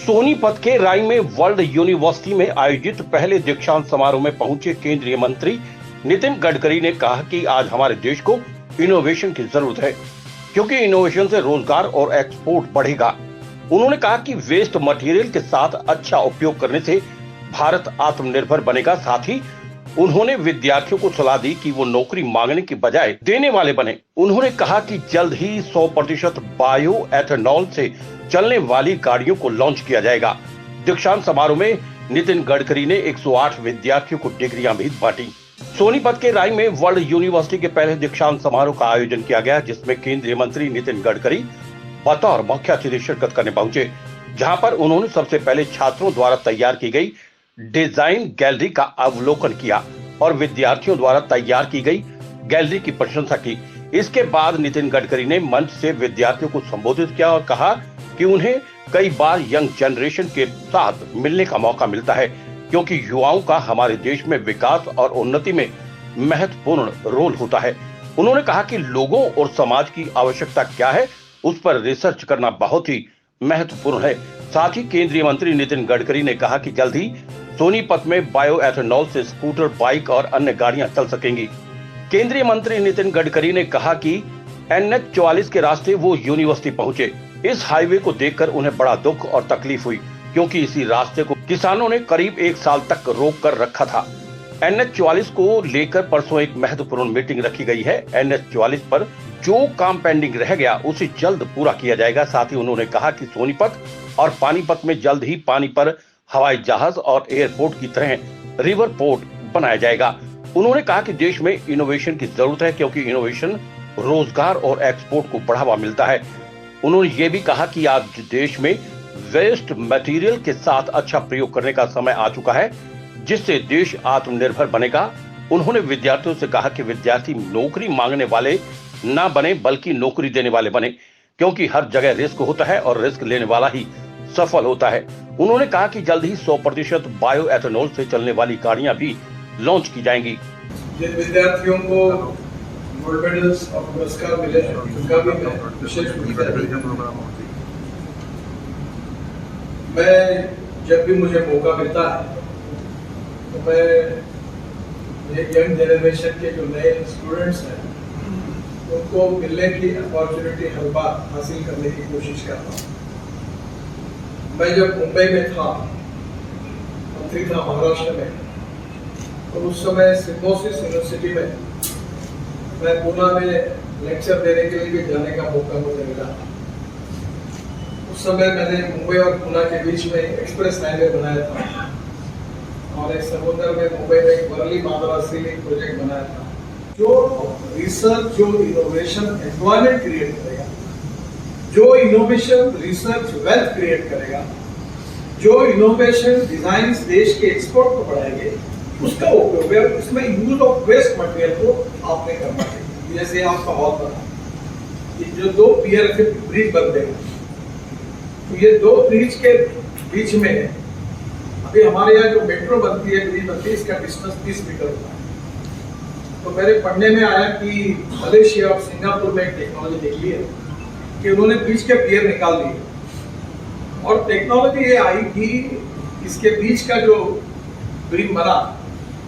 सोनीपत के राई में वर्ल्ड यूनिवर्सिटी में आयोजित पहले दीक्षांत समारोह में पहुंचे केंद्रीय मंत्री नितिन गडकरी ने कहा कि आज हमारे देश को इनोवेशन की जरूरत है, क्योंकि इनोवेशन से रोजगार और एक्सपोर्ट बढ़ेगा। उन्होंने कहा कि वेस्ट मटेरियल के साथ अच्छा उपयोग करने से भारत आत्मनिर्भर बनेगा। साथ ही उन्होंने विद्यार्थियों को सलाह दी कि वो नौकरी मांगने की बजाय देने वाले बने। उन्होंने कहा कि जल्द ही 100% बायो एथेनॉल से चलने वाली गाड़ियों को लॉन्च किया जाएगा। दीक्षांत समारोह में नितिन गडकरी ने 108 विद्यार्थियों को डिग्रियां भी बांटी। सोनीपत के राई में वर्ल्ड यूनिवर्सिटी के पहले दीक्षांत समारोह का आयोजन किया गया, जिसमें केंद्रीय मंत्री नितिन गडकरी बतौर मुख्य अतिथि शिरकत करने पहुंचे, जहां पर उन्होंने सबसे पहले छात्रों द्वारा तैयार की गई डिजाइन गैलरी का अवलोकन किया और विद्यार्थियों द्वारा तैयार की गई गैलरी की प्रशंसा की। इसके बाद नितिन गडकरी ने मंच से विद्यार्थियों को संबोधित किया और कहा कि उन्हें कई बार यंग जनरेशन के साथ मिलने का मौका मिलता है, क्योंकि युवाओं का हमारे देश में विकास और उन्नति में महत्वपूर्ण रोल होता है। उन्होंने कहा कि लोगों और समाज की आवश्यकता क्या है, उस पर रिसर्च करना बहुत ही महत्वपूर्ण है। साथ ही केंद्रीय मंत्री नितिन गडकरी ने कहा कि जल्द ही सोनीपत में बायो एथेनॉल से स्कूटर, बाइक और अन्य गाड़ियां चल सकेंगी। केंद्रीय मंत्री नितिन गडकरी ने कहा कि NH 44 के रास्ते वो यूनिवर्सिटी पहुंचे। इस हाईवे को देखकर उन्हें बड़ा दुख और तकलीफ हुई, क्योंकि इसी रास्ते को किसानों ने करीब 1 साल तक रोक कर रखा था। NH 44 को लेकर परसों एक महत्वपूर्ण मीटिंग रखी गई है। NH 44 पर जो काम पेंडिंग रह गया उसे जल्द पूरा किया जाएगा। साथ ही उन्होंने कहा कि सोनीपत और पानीपत में जल्द ही पानी पर हवाई जहाज और एयरपोर्ट की तरह रिवर पोर्ट बनाया जाएगा। उन्होंने कहा कि देश में इनोवेशन की जरूरत है, क्योंकि इनोवेशन रोजगार और एक्सपोर्ट को बढ़ावा मिलता है। उन्होंने ये भी कहा कि आज देश में वेस्ट मटेरियल के साथ अच्छा प्रयोग करने का समय आ चुका है, जिससे देश आत्मनिर्भर बनेगा। उन्होंने विद्यार्थियों से कहा कि विद्यार्थी नौकरी मांगने वाले ना बने, बल्कि नौकरी देने वाले बने, क्योंकि हर जगह रिस्क होता है और रिस्क लेने वाला ही सफल होता है। उन्होंने कहा कि जल्द ही 100% बायो एथेनॉल से चलने वाली गाड़ियां भी लॉन्च की जाएंगी। जिन विद्यार्थियों को गोल्ड मेडल्स और पुरस्कार मिले हैं, उनका भी मैं विशेष रूप से मैं जब भी मुझे मौका मिलता है तो मैं ये यंग जनरेशन के जो नए स्टूडेंट्स हैं उनको मिलने की अपॉर्चुनिटी हर बार हासिल करने की कोशिश करता हूँ। मैं जब मुंबई में था, मंत्री था महाराष्ट्र में, तो उस समय सिम्बोसिस यूनिवर्सिटी में मैं पूना में लेक्चर देने के लिए भी जाने का मौका मुझे मिला। उस समय मैंने मुंबई और पूना के बीच में एक्सप्रेस हाईवे बनाया था और एक समुद्र में मुंबई में एक वर्ली माधरा सीलिंग प्रोजेक्ट बनाया था। जो रिसर्च, जो इनोवेशन एम्प्लॉयमेंट क्रिएट करेगा, जो इनोवेशन रिसर्च वेल्थ क्रिएट करेगा, जो इनोवेशन डिजाइन देश के एक्सपोर्ट को बढ़ाएंगे, उसका उपयोग है। उसमें यूज ऑफ वेस्ट मटेरियल को आपने करना चाहिए। जैसे आपका हॉल बना, ये जो 2 पियर के ब्रिज बन गए, तो ये 2 ब्रिज के बीच में अभी हमारे यहाँ जो मेट्रो बनती है, ब्रिज बनती है, इसका डिस्टेंस 30 मीटर होता है। तो मेरे पढ़ने में आया कि मलेशिया और सिंगापुर में एक टेक्नोलॉजी निकली है कि उन्होंने बीच के पियर निकाल दिए और टेक्नोलॉजी ये आई कि इसके बीच का जो ब्रिज बना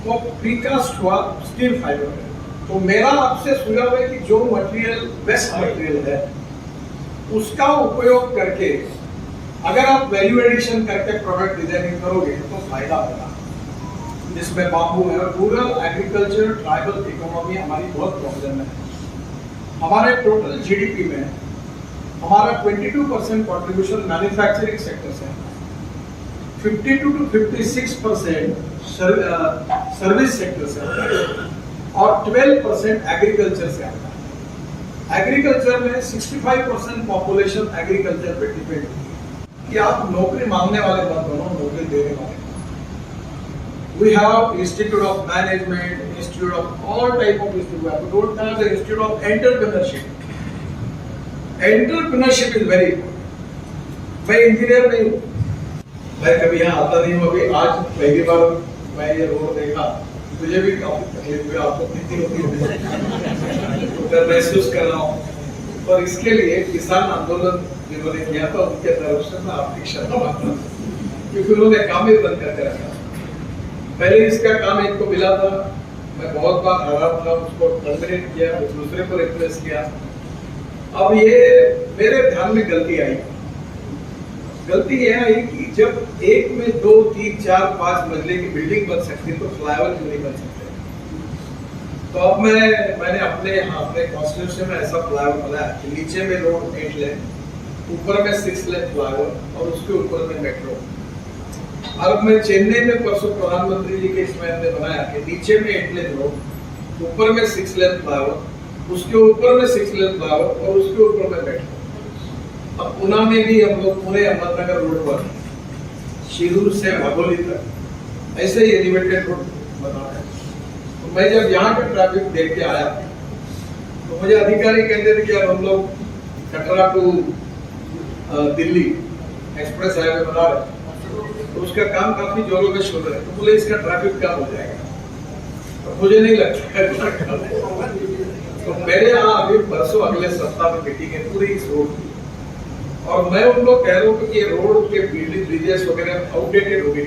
वो प्रीकास्ट हुआ स्टील फाइबर में। तो मेरा आपसे सुझाव है कि जो मटेरियल वेस्ट मटेरियल है उसका उपयोग करके अगर आप वैल्यू एडिशन करके प्रोडक्ट डिजाइनिंग करोगे तो फायदा होगा। जिसमें बांबू है, रूरल एग्रीकल्चर, ट्राइबल इकोनॉमी हमारी बहुत प्रॉब्लम है। हमारे टोटल जीडीपी में हमारा 22% कंट्रीब्यूशन मैन्युफैक्चरिंग सेक्टर से है, 52 to 56% सर्विस सेक्टर से आता है और 12% एग्रीकल्चर से आता है। एग्रीकल्चर में 65% पॉपुलेशन एग्रीकल्चर पे डिपेंड होती है कि आप नौकरी मांगने वाले मत बनो, नौकरी देने वाले। We have Institute of Management, Institute of all type of institute. We don't have the Institute of Entrepreneurship. Entrepreneurship is very important. मैं इंजीनियर नहीं हूँ, मैं कभी यहाँ आता नहीं हूँ। अभी आज पहली बार मैं ये रोड देखा, मुझे भी काफी तकलीफ हुई, आपको कितनी होती है, मैं महसूस कर रहा हूँ। और इसके लिए किसान आंदोलन जिन्होंने किया था उनके तरफ से मैं आपकी क्षमा मांगता हूँ, क्योंकि उन्होंने काम ही बंद करके रखा। पहले इसका काम एक को मिला था, मैं बहुत बार हरा था, उसको टर्मिनेट किया, दूसरे को रिप्लेस किया। अब ये मेरे ध्यान में गलती आई। गलती यह आई कि जब एक में 2, 3, 4, 5 मंजिले की बिल्डिंग बन सकती तो फ्लाईओवर क्यों नहीं बन सकते। तो अब मैंने अपने कॉन्स्टिट्यूशन में ऐसा फ्लाईओवर बनाया कि नीचे में रोड 8 लेन, ऊपर में 6 लेन फ्लाईओवर और उसके ऊपर में मेट्रो। और मैं चेन्नई में परसों प्रधानमंत्री जी के इसमें हमने बनाया कि नीचे में 8 लेन रोड, ऊपर में 6 लेन फ्लाईओवर, उसके ऊपर में 6 लेन फ्लाईओवर और उसके ऊपर में मेट्रो। अब पुणे में भी हम लोग पुणे अहमदनगर रोड पर शिरूर से भागोली तक ऐसे ही एलिवेटेड रोड बना है। तो मैं जब यहाँ का ट्रैफिक देख के आया तो मुझे अधिकारी कहते थे कि अब हम लोग Katra to Delhi express highway बना रहे, तो उसका काम काफी जोरों में चल रहा है। तो बोले इसका ट्रैफिक कम हो जाएगा, तो मुझे नहीं लगता। तो मेरे यहाँ अभी परसों अगले सप्ताह में मीटिंग है पूरी इस रोड की, और मैं उन लोग कह रहा हूँ कि ये रोड के ब्रिजेस वगैरह आउटडेटेड हो गए।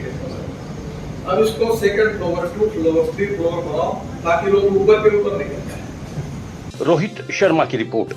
अब इसको सेकंड फ्लोर, 2 फ्लोर, 3 फ्लोर बनाओ ताकि लोग ऊपर के ऊपर नहीं जाए। रोहित शर्मा की रिपोर्ट।